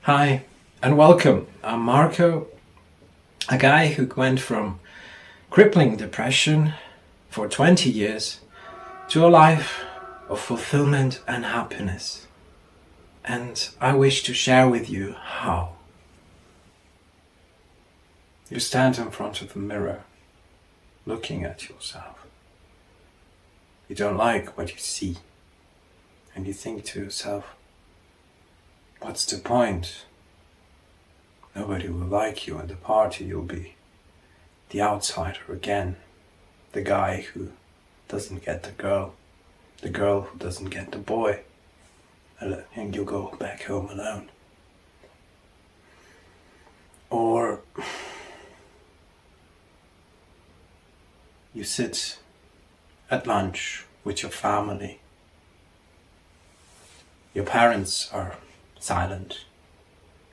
Hi and welcome. I'm Marco, a guy who went from crippling depression for 20 years to a life of fulfillment and happiness. And I wish to share with you how. You stand in front of the mirror, looking at yourself. You don't like what you see, and you think to yourself, what's the point? Nobody will like you at the party. You'll be the outsider again, the guy who doesn't get the girl who doesn't get the boy, and you go back home alone. Or you sit at lunch with your family. Your parents are silent.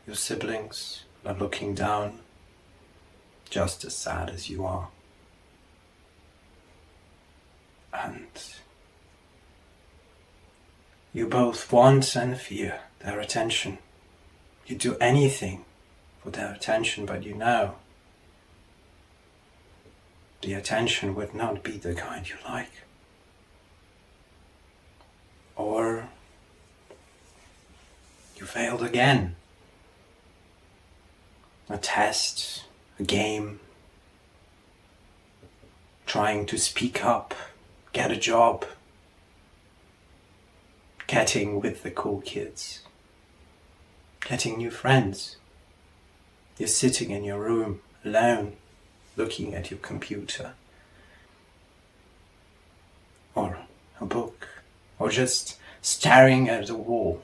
Your siblings are looking down, just as sad as you are. And you both want and fear their attention. You do anything for their attention, but you know the attention would not be the kind you like. Or you failed again. A test, a game, trying to speak up, get a job, getting with the cool kids, getting new friends. You're sitting in your room alone, looking at your computer, or a book, or just staring at the wall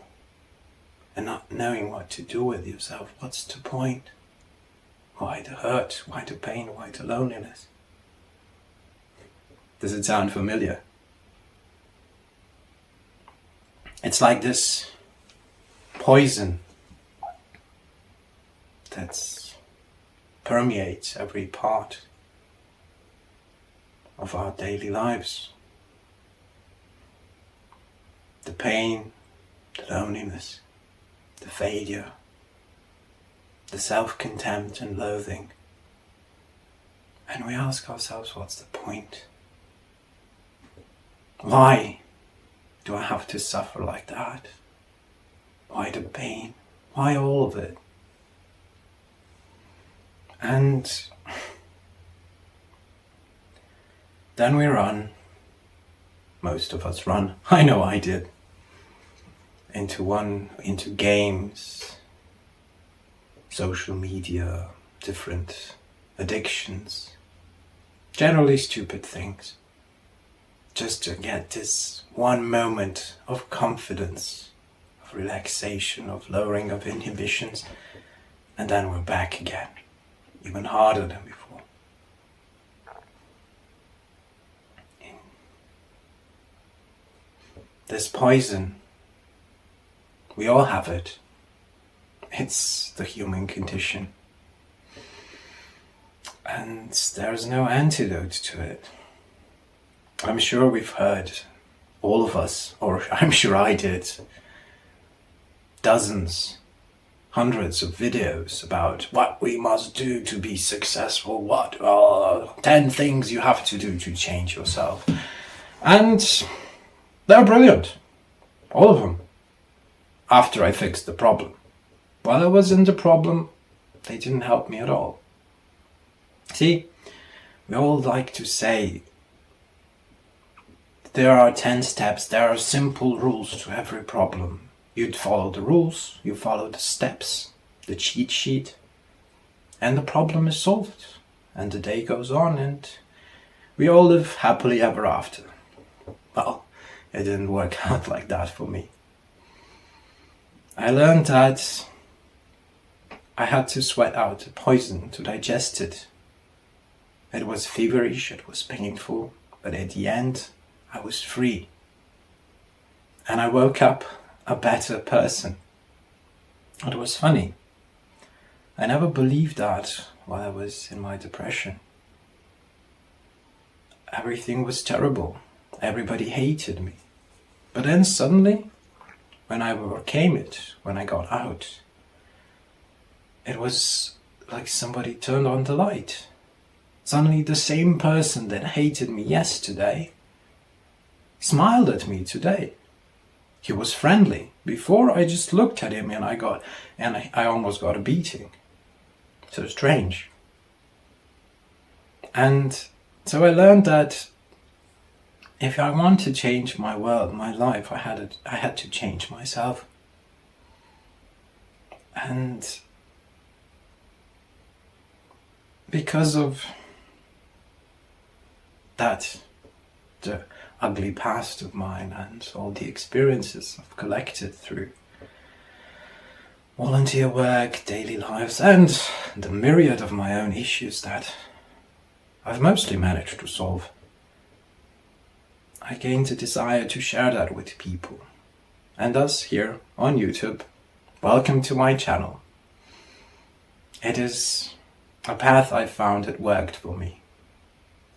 and not knowing what to do with yourself. What's the point? Why the hurt? Why the pain? Why the loneliness? Does it sound familiar? It's like this poison that permeates every part of our daily lives. The pain, the loneliness, the failure, the self-contempt and loathing. And we ask ourselves, what's the point? Why do I have to suffer like that? Why the pain? Why all of it? And then we run. Most of us run. I know I did. Into games, social media, different addictions, generally stupid things, just to get this one moment of confidence, of relaxation, of lowering of inhibitions, and then we're back again, even harder than before. This poison, we all have it. It's the human condition. And there's no antidote to it. I'm sure we've heard, all of us, or I'm sure I did, dozens, hundreds of videos about what we must do to be successful, 10 things you have to do to change yourself. And they're brilliant, all of them, after I fixed the problem. While I was in the problem, they didn't help me at all. See, we all like to say there are 10 steps, there are simple rules to every problem. You'd follow the rules, you follow the steps, the cheat sheet, and the problem is solved. And the day goes on and we all live happily ever after. Well, it didn't work out like that for me. I learned that I had to sweat out the poison to digest it. It was feverish, it was painful, but at the end, I was free. And I woke up a better person. It was funny. I never believed that while I was in my depression. Everything was terrible. Everybody hated me. But then suddenly, when I overcame it, when I got out, it was like somebody turned on the light. Suddenly the same person that hated me yesterday smiled at me today. He was friendly. Before, I just looked at him and I almost got a beating. So strange. And so I learned that if I want to change my world, my life, I had to change myself. And because of that, the ugly past of mine and all the experiences I've collected through volunteer work, daily lives, and the myriad of my own issues that I've mostly managed to solve, I gained a desire to share that with people. And thus, here on YouTube, welcome to my channel. It is a path I found that worked for me.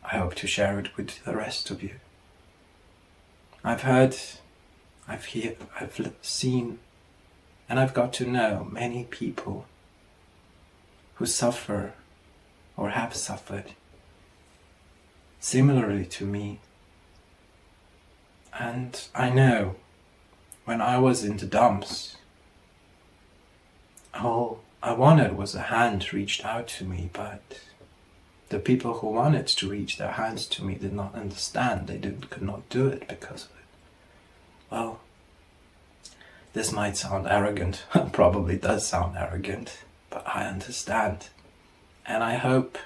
I hope to share it with the rest of you. I've heard, I've seen, and I've got to know many people who suffer or have suffered similarly to me. And I know when I was in the dumps, all I wanted was a hand reached out to me, but the people who wanted to reach their hands to me did not understand. They could not do it because of it. Well, this might sound arrogant, probably does sound arrogant, but I understand. And I hope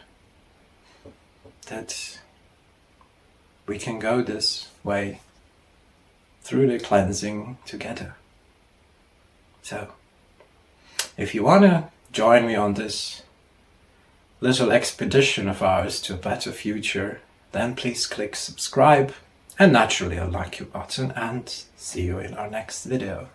that we can go this way through the cleansing together. So, if you want to join me on this little expedition of ours to a better future, then please click subscribe and naturally a like button, and see you in our next video.